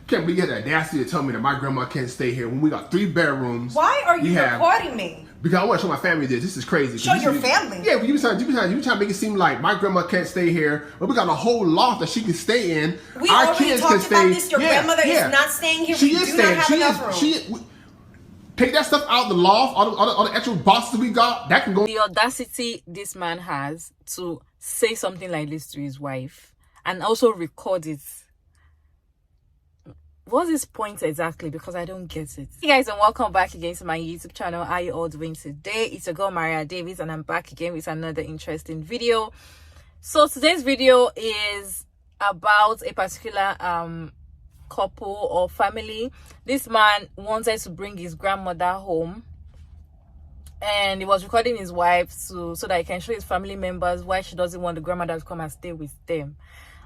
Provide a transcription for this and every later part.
Can't believe you had the audacity to tell me that my grandma can't stay here when we got 3 bedrooms. Why are you recording me? Because I want to show my family this. This is crazy. Show your family? Yeah, but you trying to make it seem like my grandma can't stay here, but we got a whole loft that she can stay in. We already talked about this. Your grandmother is not staying here. We do not have enough room. Take that stuff out of the loft, all the extra boxes we got, that can go. The audacity this man has to say something like this to his wife and also record it. What's his point exactly? Because I don't get it. Hey guys, and welcome back again to my YouTube channel. How are you all doing today? It's your girl Maria Davis, and I'm back again with another interesting video. So today's video is about a particular couple or family. This man wanted to bring his grandmother home, and he was recording his wife so that he can show his family members why she doesn't want the grandmother to come and stay with them.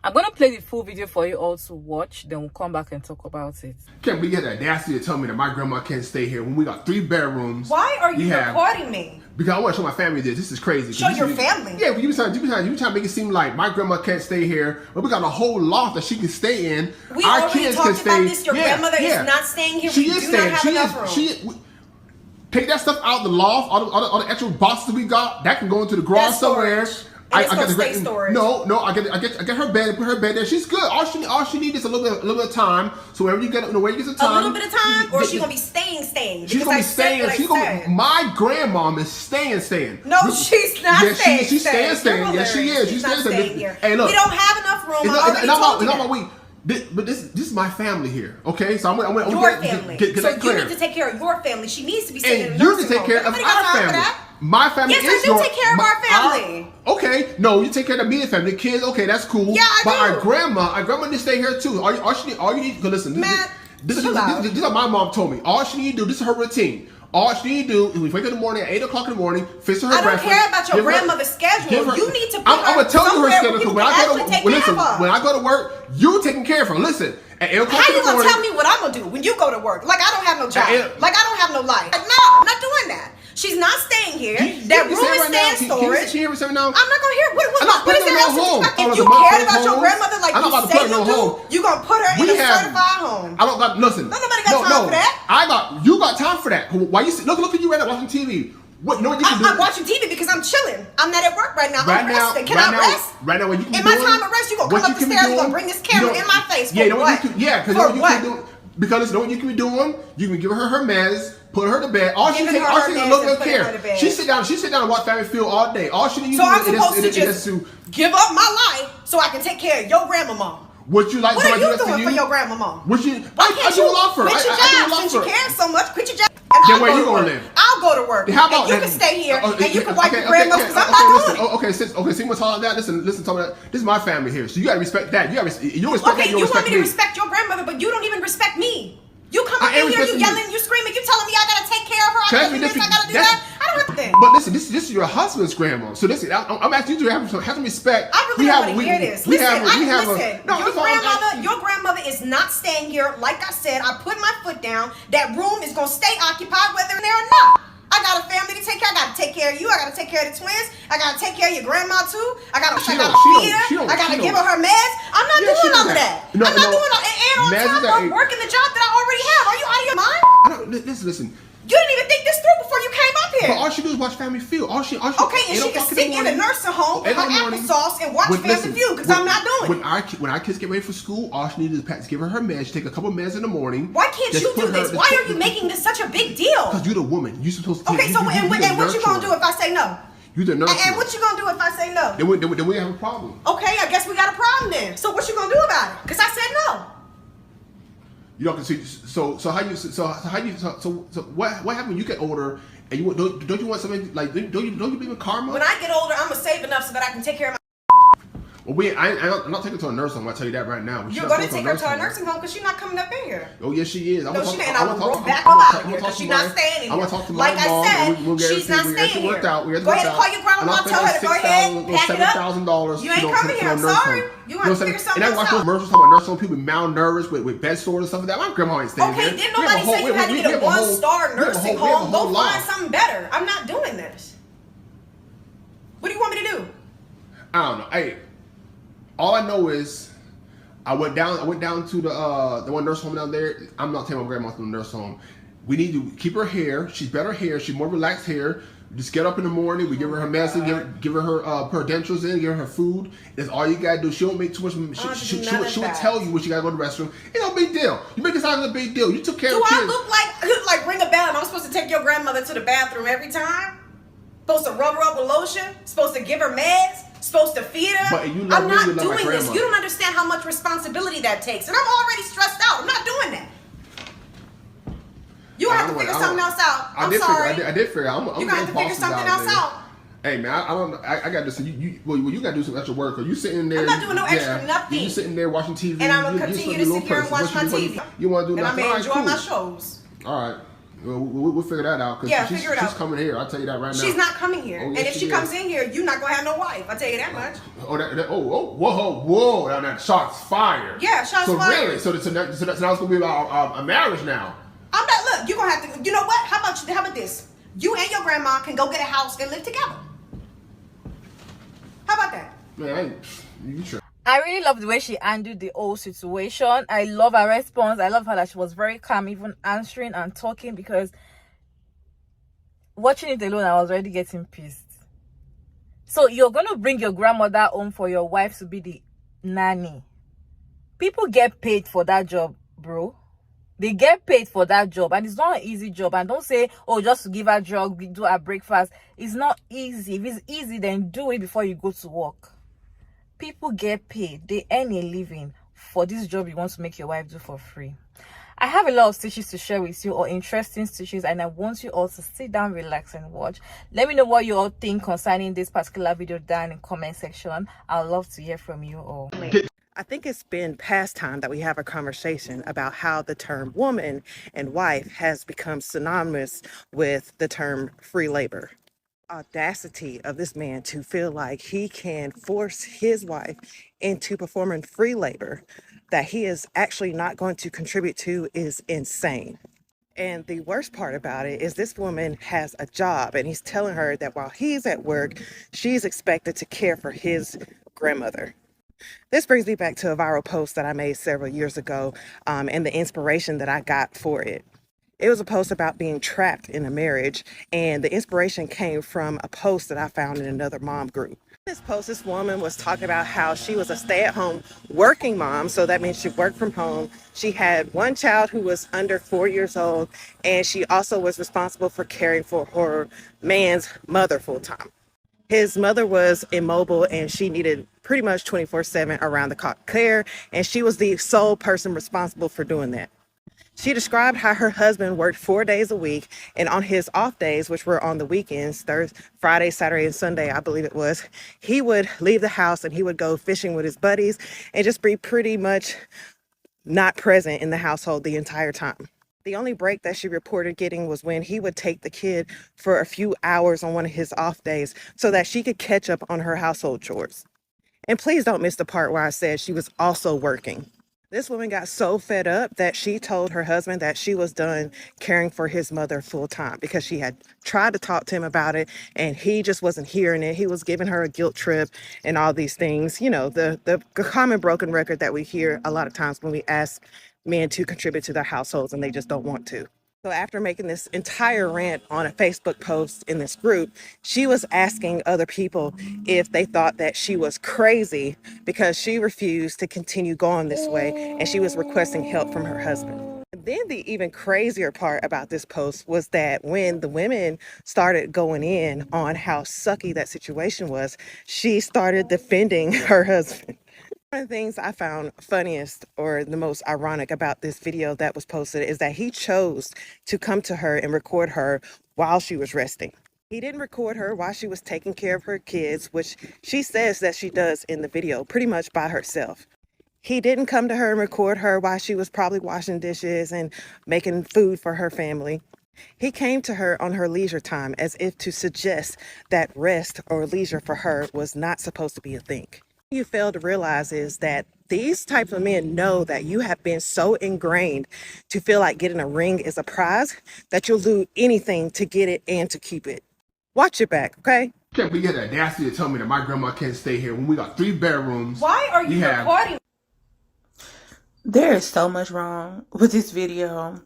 I'm going to play the full video for you all to watch, then we'll come back and talk about it. Can't believe you had the audacity to tell me that my grandma can't stay here when we got 3 bedrooms. Why are you recording me? Because I want to show my family this. This is crazy. Show your family? Yeah, but you trying to make it seem like my grandma can't stay here, but we got a whole loft that she can stay in. We already talked about this. Your grandmother is not staying here. We do not have enough room. Take that stuff out of the loft, all the extra boxes we got, that can go into the garage somewhere. I get the storage. No, I get her bed and put her bed there. She's good. All she needs is a little bit of time. So wherever you get, where you get the time. A little bit of time, or she gonna be staying. She's gonna be staying. My grandmom is staying. No, she's not staying. She's staying. Yes, she is. She's staying here. Hey, look, we don't have enough room. I already told you. But this is my family here, okay? So I'm your family. Get so that clear. You need to take care of your family. She needs to be staying in a nursing home. And you can take care of our family. My family is yes, I do take care of our family. Okay, no, you take care of the immediate family, the kids. Okay, that's cool. Yeah, I do. But our grandma needs to stay here too. All you need to listen. Matt, this is what my mom told me. All she need to do. This is her routine. All she need to do is we wake up in the morning at 8 o'clock in the morning, fix her breakfast. I don't care about your grandmother's schedule. You need to put I'm gonna tell you her schedule because when I go to work, you taking care of her. Listen, at 8 o'clock how in the morning. How you gonna tell me what I'm gonna do when you go to work? Like I don't have no job. Like I don't have no life. Like, no, I'm not doing that. She's not staying here. That room is staying storage. Can you hear me say now? I'm not gonna hear. What is that else? If you cared about your grandmother like you say you do, you gonna put her in a certified home. I don't got listen. Nobody got time for that. You got time for that. Why you look at you right now watching TV? What you know what you can do? I'm watching TV because I'm chilling. I'm not at work right now. I'm resting. Can I rest? Right now, what you can do? In my time of rest, you gonna come up the stairs, you gonna bring this camera in my face. For what? Yeah, because you can do. Because you know what you can be doing? You can give her meds, put her to bed. All she needs is a little bit of care. She sit down and watch Family Feud all day. All she needs is to just give up my life so I can take care of your grandmama. What you like? What are you doing for your grandmama? I do a lot for her. Quit your job since you care so much. Quit your job. Then where you gonna live? I'll go to work. How about you can stay here and you can wipe your grandma because I'm not doing it. Okay, see what's all that? Listen, tell me that. This is my family here, so you gotta respect that. You respect that. You want me respect to respect your grandmother, but you don't even respect me. You come up in here, you yelling, you screaming, you telling me I gotta take care of her, I gotta do this, I gotta do that. I don't have that. But listen, this is your husband's grandma. So I'm asking you to have some respect. I really don't want to hear this. Listen, your grandmother is not staying here. Like I said, I put my foot down. That room is gonna stay occupied whether they're there or not. I got a family to take care of. I gotta take care of you. I gotta take care of the twins. I gotta take care of your grandma too. I gotta feed her. I gotta give her her meds. I'm not doing all of that. I'm not doing all and on top of working the job that I already have. Are you out of your mind? Listen. You didn't even think this through before you came up here. But all she do is watch Family Feud. Okay, and she can sit in a nursing home with her applesauce and watch Family Feud because I'm not doing it. When our kids get ready for school, all she needs is give her meds. She take a couple of meds in the morning. Why can't you do this? Why are you making this such a big deal? Because you're the woman. You're supposed to. Okay, so and what you gonna do if I say no? You the nurse. And what you gonna do if I say no? Then we have a problem. Okay, I guess we got a problem then. So what you gonna do about it? Because I said no. You don't see. So what happened when you get older and you don't you want something like don't you believe in karma? When I get older, I'm gonna save enough so that I can take care of my. Well, I'm not taking her to a nursing home. I'll tell you that right now. You're going to take her to a nursing home because she's not coming up in here. Oh, yes, she is. No, she ain't. I will back her out here because she's not staying in here. I'm going to talk to my mom. Like I said, she's not staying here. Go ahead and call your grandma. Tell her to go ahead, pack it up. You ain't coming here. I'm sorry. You have to figure something else out. And I watch those commercials talking about nursing home people malnourished with bed sores and stuff like that. My grandma ain't staying here. Okay, didn't nobody say you had to get a one-star nursing home? Go find something better. I'm not doing this. What do you want me to do? I don't know. Hey. All I know is I went down to the one nurse home down there. I'm not taking my grandma to the nurse home. We need to keep her hair. She's better hair. She's more relaxed hair. Just get up in the morning. We give her medicine. Give her her dentures in. Give her her food. That's all you gotta do. She won't make too much. She would tell you when she gotta go to the restroom. It's no big deal. You make it sound like a big deal. You took care of kids. Do I look like ring a bell and I'm supposed to take your grandmother to the bathroom every time? Supposed to rub her up with lotion? Supposed to give her meds? Supposed to feed her? But you I'm not doing this. You don't understand how much responsibility that takes. And I'm already stressed out. I'm not doing that. You have to figure something else out. I'm sorry. I did figure out. You're going to have to figure something else out. Hey, man, I got to say, you got to do some extra work. Are you sitting there? I'm not doing no extra nothing. You sitting there watching TV. And I'm going to continue to sit here and watch my TV. You want to do nothing? And I'm enjoying my shows. All right. Well, we'll figure that out. Yeah, figure it out. She's coming here. I'll tell you that right now. She's not coming here. Oh, yes, and if she comes in here, you're not going to have no wife. I'll tell you that much. Whoa. Now that shots fired. Yeah, shots fired. Really? So now it's going to be about a marriage now. I'm not, look, you're going to have to, you know what? How about this? You and your grandma can go get a house and live together. How about that? Man, you sure? I really love the way she handled the whole situation. I love her response. I love her that she was very calm, even answering and talking, because watching it alone, I was already getting pissed. So you're going to bring your grandmother home for your wife to be the nanny. People get paid for that job, bro. They get paid for that job, and it's not an easy job. And don't say, oh, just to give her drug, do her breakfast. It's not easy. If it's easy, then do it before you go to work. People get paid. They earn a living for this job you want to make your wife do for free. I have a lot of stitches to share with you, or interesting stitches, and I want you all to sit down, relax, and watch. Let me know what you all think concerning this particular video down in the comment section. I'd love to hear from you all. I think it's been past time that we have a conversation about how the term woman and wife has become synonymous with the term free labor. Audacity of this man to feel like he can force his wife into performing free labor that he is actually not going to contribute to is insane. And the worst part about it is this woman has a job, and he's telling her that while he's at work, she's expected to care for his grandmother. This brings me back to a viral post that I made several years ago, and the inspiration that I got for it. It was a post about being trapped in a marriage, and the inspiration came from a post that I found in another mom group. In this post, this woman was talking about how she was a stay-at-home working mom, so that means she worked from home. She had one child who was under 4 years old, and she also was responsible for caring for her man's mother full-time. His mother was immobile, and she needed pretty much 24/7 around the clock care, and she was the sole person responsible for doing that. She described how her husband worked 4 days a week, and on his off days, which were on the weekends, Thursday, Friday, Saturday, and Sunday, I believe it was, he would leave the house and he would go fishing with his buddies and just be pretty much not present in the household the entire time. The only break that she reported getting was when he would take the kid for a few hours on one of his off days so that she could catch up on her household chores. And please don't miss the part where I said she was also working. This woman got so fed up that she told her husband that she was done caring for his mother full time because she had tried to talk to him about it and he just wasn't hearing it. He was giving her a guilt trip and all these things. You know, the common broken record that we hear a lot of times when we ask men to contribute to their households and they just don't want to. So after making this entire rant on a Facebook post in this group, she was asking other people if they thought that she was crazy because she refused to continue going this way, and she was requesting help from her husband. And then the even crazier part about this post was that when the women started going in on how sucky that situation was, she started defending her husband. One of the things I found funniest or the most ironic about this video that was posted is that he chose to come to her and record her while she was resting. He didn't record her while she was taking care of her kids, which she says that she does in the video pretty much by herself. He didn't come to her and record her while she was probably washing dishes and making food for her family. He came to her on her leisure time as if to suggest that rest or leisure for her was not supposed to be a thing. You fail to realize is that these types of men know that you have been so ingrained to feel like getting a ring is a prize that you'll do anything to get it and to keep it. Watch your back, okay? Can't we get the audacity to tell me that my grandma can't stay here when we got 3 bedrooms? Why are you recording? There is so much wrong with this video.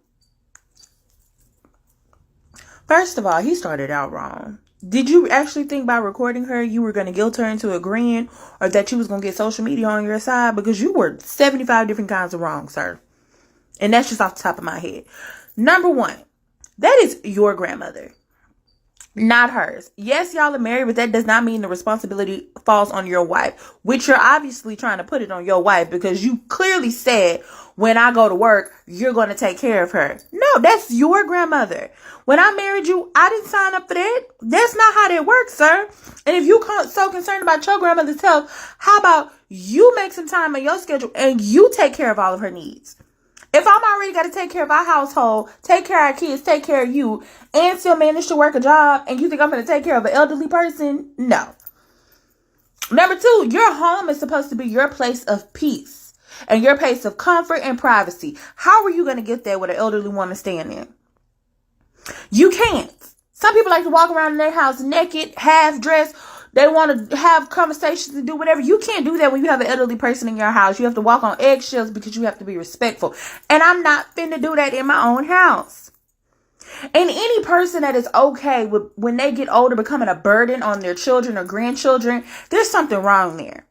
First of all, he started out wrong. Did you actually think by recording her you were going to guilt her into agreeing, or that you was going to get social media on your side? Because you were 75 different kinds of wrong, sir. And that's just off the top of my head. Number one, that is your grandmother, not hers. Yes, y'all are married, but that does not mean the responsibility falls on your wife, which you're obviously trying to put it on your wife, because you clearly said, when I go to work, you're going to take care of her. No, that's your grandmother. When I married you, I didn't sign up for that. That's not how that works, sir. And if you so concerned about your grandmother's health, how about you make some time on your schedule and you take care of all of her needs? If I'm already got to take care of our household, take care of our kids, take care of you, and still manage to work a job, and you think I'm going to take care of an elderly person? No. Number two, your home is supposed to be your place of peace and your place of comfort and privacy. How are you going to get there with an elderly woman staying in? You can't. Some people like to walk around in their house naked, half dressed. They want to have conversations and do whatever. You can't do that when you have an elderly person in your house. You have to walk on eggshells because you have to be respectful. And I'm not finna do that in my own house. And any person that is okay with, when they get older, becoming a burden on their children or grandchildren, there's something wrong there.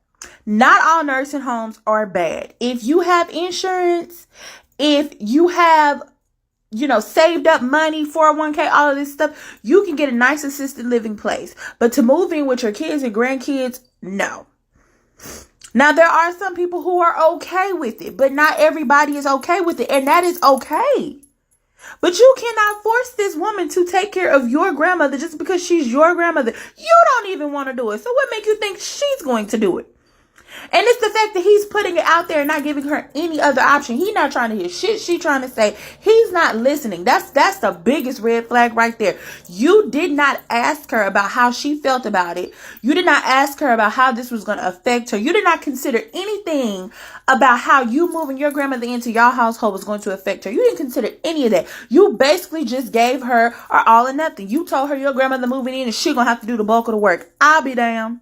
Not all nursing homes are bad. If you have insurance, if you have saved up money, 401k, all of this stuff, you can get a nice assisted living place. But to move in with your kids and grandkids, no. Now, there are some people who are okay with it, but not everybody is okay with it, and that is okay. But you cannot force this woman to take care of your grandmother just because she's your grandmother. You don't even want to do it. So what makes you think she's going to do it? And it's the fact that he's putting it out there and not giving her any other option. He's not trying to hear shit she's trying to say. He's not listening. That's the biggest red flag right there. You did not ask her about how she felt about it. You did not ask her about how this was going to affect her. You did not consider anything about how you moving your grandmother into your household was going to affect her. You didn't consider any of that. You basically just gave her all or nothing. You told her your grandmother moving in and she gonna have to do the bulk of the work. I'll be damned.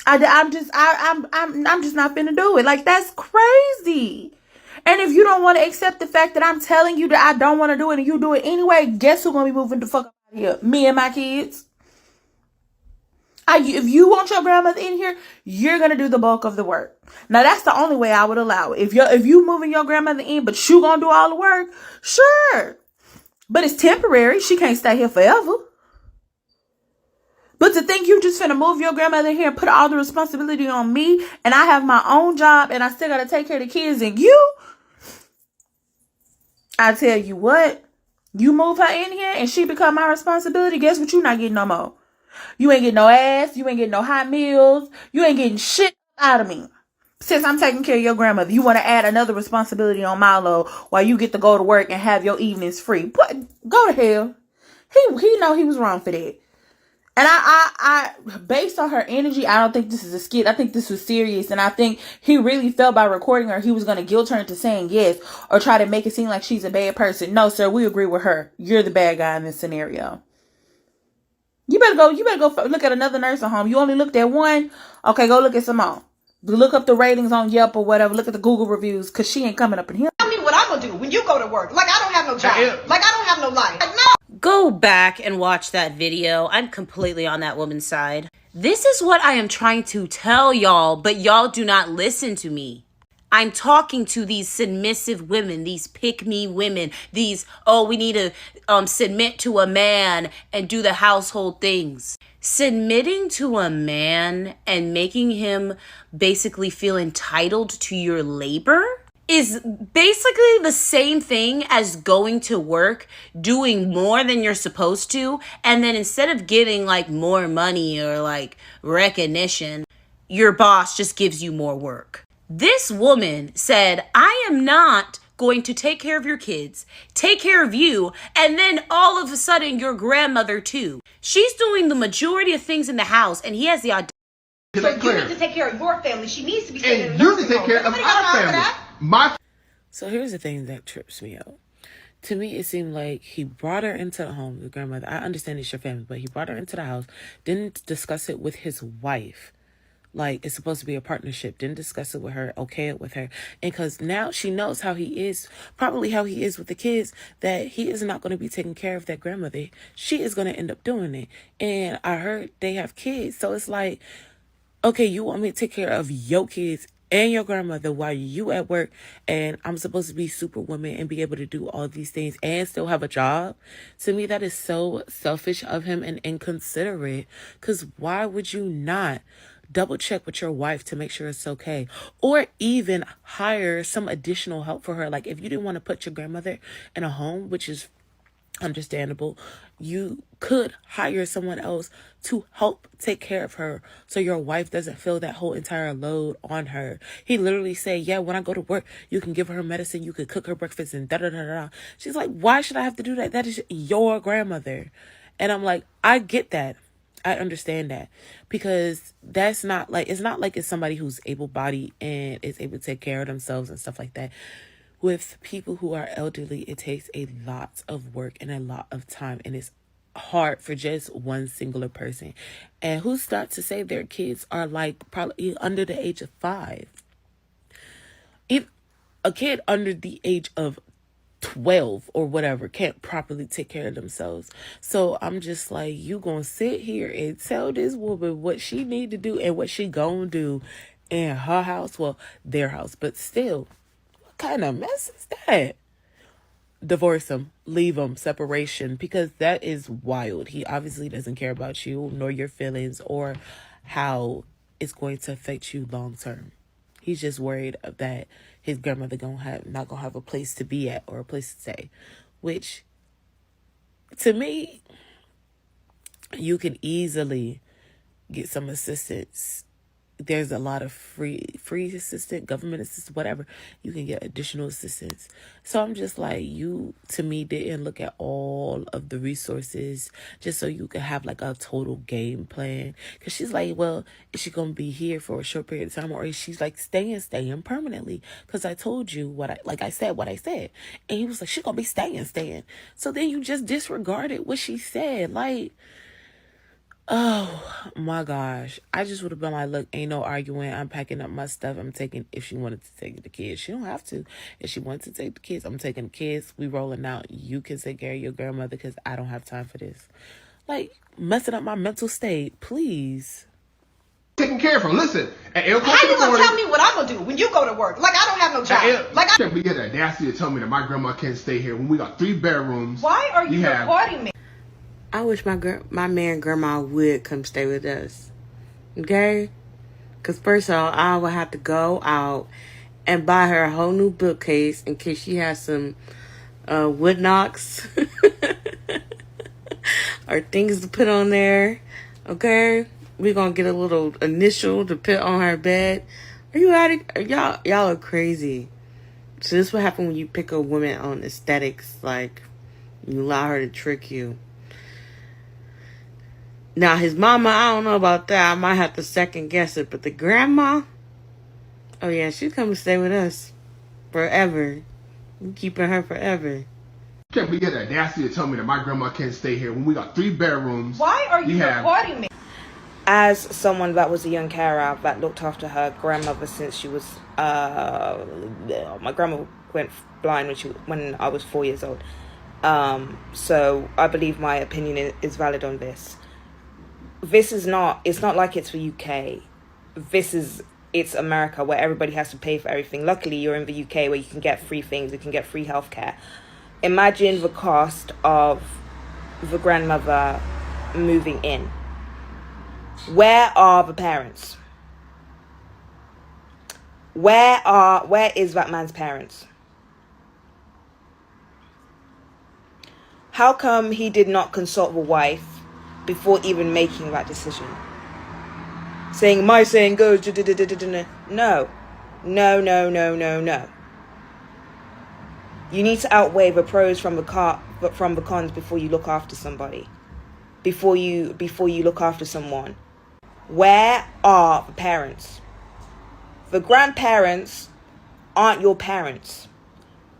I'm just not finna do it. Like, that's crazy. And if you don't want to accept the fact that I'm telling you that I don't want to do it and you do it anyway, guess who's gonna be moving the fuck out of here? Me and my kids. If you want your grandmother in here, you're gonna do the bulk of the work. Now, that's the only way I would allow it. If you moving your grandmother in, but you gonna do all the work, sure. But it's temporary. She can't stay here forever. But to think you just finna move your grandmother here and put all the responsibility on me, and I have my own job and I still gotta take care of the kids and you, I tell you what, you move her in here and she become my responsibility, guess what you not getting no more? You ain't getting no ass, you ain't getting no hot meals, you ain't getting shit out of me. Since I'm taking care of your grandmother, you want to add another responsibility on my load while you get to go to work and have your evenings free. But go to hell. He know he was wrong for that. And I, based on her energy, I don't think this is a skit. I think this was serious. And I think he really felt by recording her, he was going to guilt her into saying yes or try to make it seem like she's a bad person. No, sir, we agree with her. You're the bad guy in this scenario. You better go look at another nursing home. You only looked at one. Okay, go look at some more. Look up the ratings on Yelp or whatever. Look at the Google reviews, because she ain't coming up in here. Tell me what I'm going to do when you go to work. Like, I don't have no job. Like, I don't have no life. Like, no. Go back and watch that video. I'm completely on that woman's side. This is what I am trying to tell y'all, but y'all do not listen to me. I'm talking to these submissive women, these pick-me women, these, we need to submit to a man and do the household things. Submitting to a man and making him basically feel entitled to your labor is basically the same thing as going to work, doing more than you're supposed to, and then instead of getting like more money or like recognition, your boss just gives you more work. This woman said, I am not going to take care of your kids, take care of you, and then all of a sudden your grandmother too. She's doing the majority of things in the house, and he has the audacity. So you need to take care of your family. She needs to be staying in And the you nursing need to take home. care of Nobody got our time for family. that. So here's the thing that trips me out. To me, it seemed like he brought her into the home, the grandmother. I understand it's your family, but he brought her into the house, didn't discuss it with his wife. like it's supposed to be a partnership. Didn't discuss it with her, okay it with her. And because now she knows how he is, probably how he is with the kids, that he is not going to be taking care of that grandmother. She is going to end up doing it. And I heard they have kids. So it's like, okay, you want me to take care of your kids and your grandmother while you at work, and I'm supposed to be superwoman and be able to do all these things and still have a job? To me, that is so selfish of him and inconsiderate. Because why would you not double check with your wife to make sure it's okay, or even hire some additional help for her? Like, if you didn't want to put your grandmother in a home, which is understandable, you could hire someone else to help take care of her so your wife doesn't feel that whole entire load on her. He literally said, yeah, when I go to work, you can give her medicine, you could cook her breakfast, and da da da da. She's like, why should I have to do that? That is your grandmother. And I'm like, I get that. I understand that, because that's not like, it's not like it's somebody who's able-bodied and is able to take care of themselves and stuff like that. With people who are elderly, it takes a lot of work and a lot of time, and it's hard for just one singular person. And who's not to say their kids are like probably under the age of 5? If a kid under the age of 12 or whatever can't properly take care of themselves. So I'm just like, you gonna sit here and tell this woman what she need to do and what she gonna do in her house, well, their house, but still, kind of mess is that? Divorce him, leave him, separation, because that is wild. He obviously doesn't care about you nor your feelings or how it's going to affect you long term. He's just worried that his grandmother not gonna have a place to be at or a place to stay, which to me, you can easily get some assistance. There's a lot of free assistance, government assistance, whatever. You can get additional assistance. So I'm just like, you, to me, didn't look at all of the resources just so you could have like a total game plan. Because she's like, well, is she going to be here for a short period of time, or is she like staying permanently? Because I told you what I said. And he was like, she's going to be staying. So then you just disregarded what she said. Like, oh my gosh. I just would have been like, look, ain't no arguing. I'm packing up my stuff. I'm taking, if she wanted to take the kids, she don't have to. If she wants to take the kids, I'm taking the kids. We rolling out. You can take care of your grandmother because I don't have time for this. Like, messing up my mental state, please. Taking care of her. Listen, at 8 o'clock How in you the gonna morning, tell me what I'm gonna do when you go to work? Like, I don't have no job. Like, can't be the audacity to tell me that my grandma can't stay here when we got 3 bedrooms. why are you recording me? I wish my man and grandma would come stay with us. Okay? Because first of all, I would have to go out and buy her a whole new bookcase in case she has some wood knocks or things to put on there. Okay? We're going to get a little initial to put on her bed. Are you out of... Y'all are crazy. So this is what happens when you pick a woman on aesthetics. Like, you allow her to trick you. Now, his mama, I don't know about that. I might have to second guess it. But the grandma, oh yeah, she's coming to stay with us forever. I'm keeping her forever. Can't be the audacity to tell me that my grandma can't stay here when we got 3 bedrooms. Why are you recording me? As someone that was a young carer that looked after her grandmother since she was, my grandma went blind when I was 4 years old. So I believe my opinion is valid on this. It's not like it's for UK. It's America, where everybody has to pay for everything. Luckily, you're in the UK where you can get free things, you can get free healthcare. Imagine the cost of the grandmother moving in. Where are the parents? Where is that man's parents? How come he did not consult the wife before even making that decision? Saying, my saying goes, no. You need to outweigh the pros from the cons before you look after somebody. Before you look after someone. Where are the parents? The grandparents aren't your parents.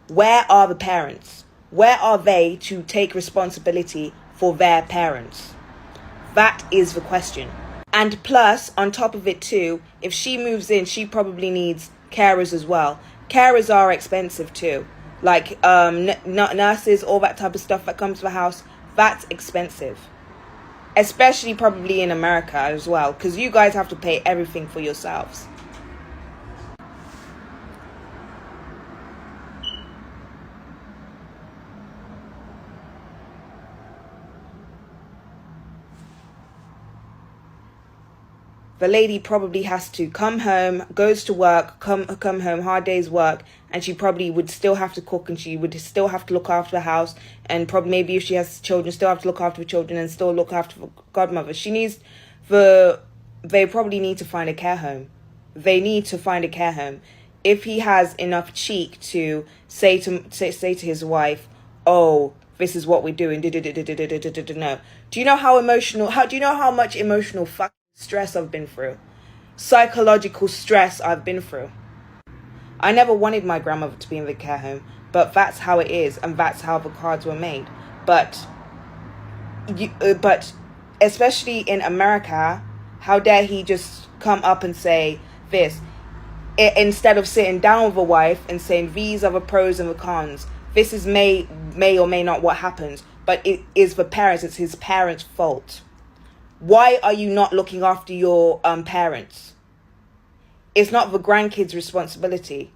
Where are the parents? Where are they to take responsibility for their parents? That is the question. And plus, on top of it too, if she moves in, she probably needs carers as well. Carers are expensive too. Like nurses, all that type of stuff that comes to the house, that's expensive. Especially probably in America as well, because you guys have to pay everything for yourselves. The lady probably has to come home, goes to work, come home, hard day's work, and she probably would still have to cook, and she would still have to look after the house, and probably maybe if she has children, still have to look after the children and still look after the godmother. They probably need to find a care home. They need to find a care home. If he has enough cheek to say to his wife, "Oh, this is what we're doing." No. Do you know how much emotional fucking stress I've been through? Psychological stress I've been through. I never wanted my grandmother to be in the care home, but that's how it is, and that's how the cards were made. But especially in America, how dare he just come up and say this, instead of sitting down with a wife and saying these are the pros and the cons. This is may or may not what happens, but it is the parents. It's his parents' fault. Why are you not looking after your parents? It's not the grandkids' responsibility.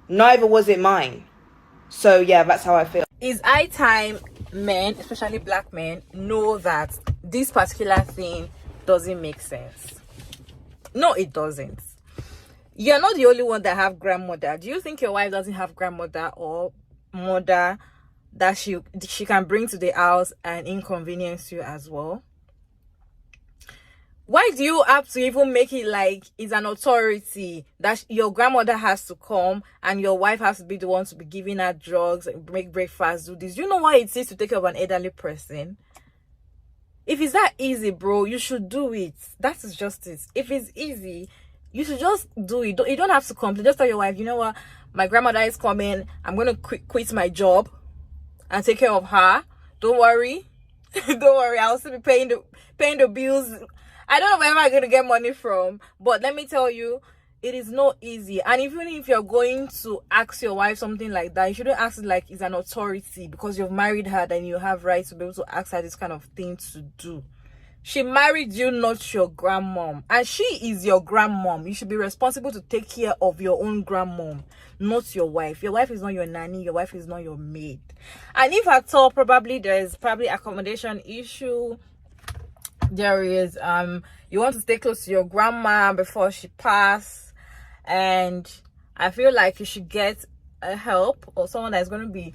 Neither was it mine. So yeah, that's how I feel. It's high time men, especially black men, know that this particular thing doesn't make sense. No, it doesn't. You're not the only one that have grandmother. Do you think your wife doesn't have grandmother or mother that she can bring to the house and inconvenience you as well? Why do you have to even make it like it's an authority that your grandmother has to come and your wife has to be the one to be giving her drugs, make breakfast, do this? You know why it is to take care of an elderly person? If it's that easy, bro, you should do it. That is just it. If it's easy, you should just do it. You don't have to complain. Just tell your wife, you know what? My grandmother is coming. I'm going to quit my job and take care of her. Don't worry. Don't worry. I'll still be paying the bills. I don't know where I'm going to get money from. But let me tell you, it is not easy. And even if you're going to ask your wife something like that, you shouldn't ask it like it's an authority because you've married her, then you have rights to be able to ask her this kind of thing to do. She married you, not your grandmom. And she is your grandmom. You should be responsible to take care of your own grandmom, not your wife. Your wife is not your nanny. Your wife is not your maid. And if at all, there's accommodation issue. There is, you want to stay close to your grandma before she passed. And I feel like you should get a help or someone that's going to be,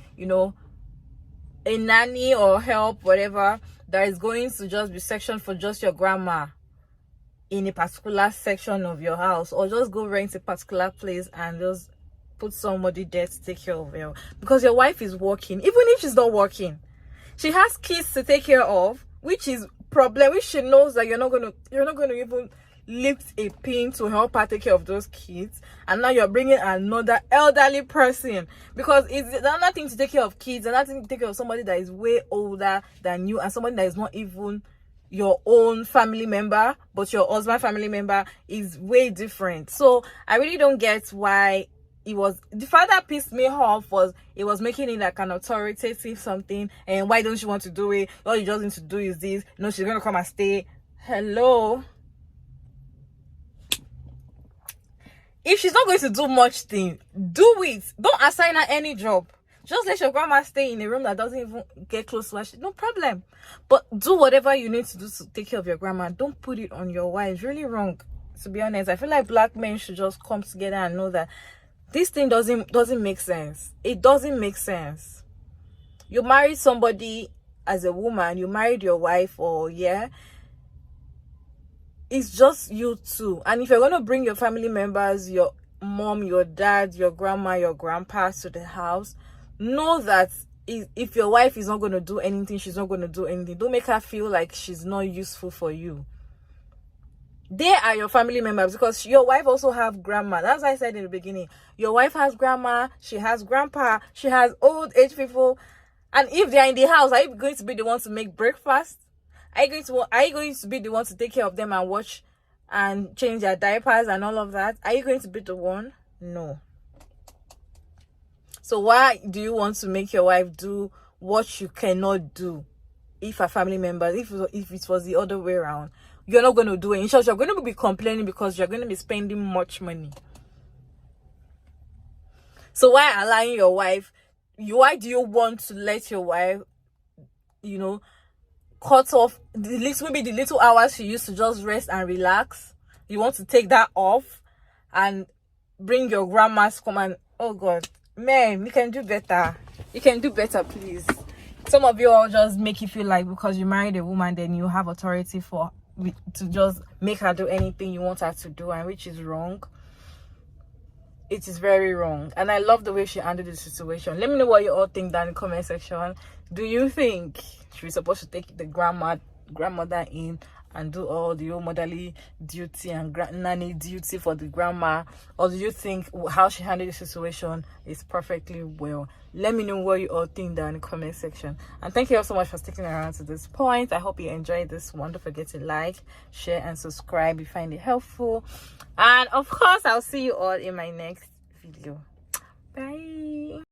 a nanny or help, whatever, that is going to just be sectioned for just your grandma in a particular section of your house, or just go rent a particular place and just put somebody there to take care of you, because your wife is working. Even if she's not working, she has kids to take care of, which is problem, which she knows that you're not gonna even lift a pin to help her take care of those kids, and now you're bringing another elderly person, because it's another thing to take care of kids, another thing to take care of somebody that is way older than you, and somebody that is not even your own family member but your husband's family member. Is way different. So I really don't get why the fact that pissed me off was it was making it like an authoritative something, and why don't you want to do it? All you just need to do is this. She's gonna come and stay. Hello. If she's not going to do much thing, do it. Don't assign her any job. Just let your grandma stay in a room that doesn't even get close to her. No problem. But do whatever you need to do to take care of your grandma. Don't put it on your wife. It's really wrong, to be honest. I feel like black men should just come together and know that this thing doesn't make sense. It doesn't make sense. You married somebody as a woman. You married your wife, it's just you two. And if you're going to bring your family members, your mom, your dad, your grandma, your grandpa to the house, know that if your wife is not going to do anything, she's not going to do anything. Don't make her feel like she's not useful for you. They are your family members, because your wife also have grandma. That's why I said in the beginning, your wife has grandma, she has grandpa, she has old age people. And if they're in the house, are you going to be the one to make breakfast? Are you going to be the one to take care of them and watch and change their diapers and all of that? Are you going to be the one? No. So why do you want to make your wife do what you cannot do? If a family member, if it was the other way around, you're not going to do it. In short, you're going to be complaining because you're going to be spending much money. So why allowing your wife? Why do you want to let your wife, cut off maybe the little hours she used to just rest and relax? You want to take that off and bring your grandma to come and, oh God, man, you can do better. You can do better, please. Some of you all just make you feel like because you married a woman, then you have authority to just make her do anything you want her to do, and which is wrong. It is very wrong. And I love the way she handled the situation. Let me know what you all think down in the comment section. Do you think she's supposed to take the grandmother in and do all the old motherly duty and nanny duty for the grandma, or do you think how she handled the situation is perfectly well? Let me know what you all think down in the comment section. And thank you all so much for sticking around to this point. I hope you enjoyed this one. Don't forget to like, share, and subscribe if you find it helpful. And of course, I'll see you all in my next video. Bye.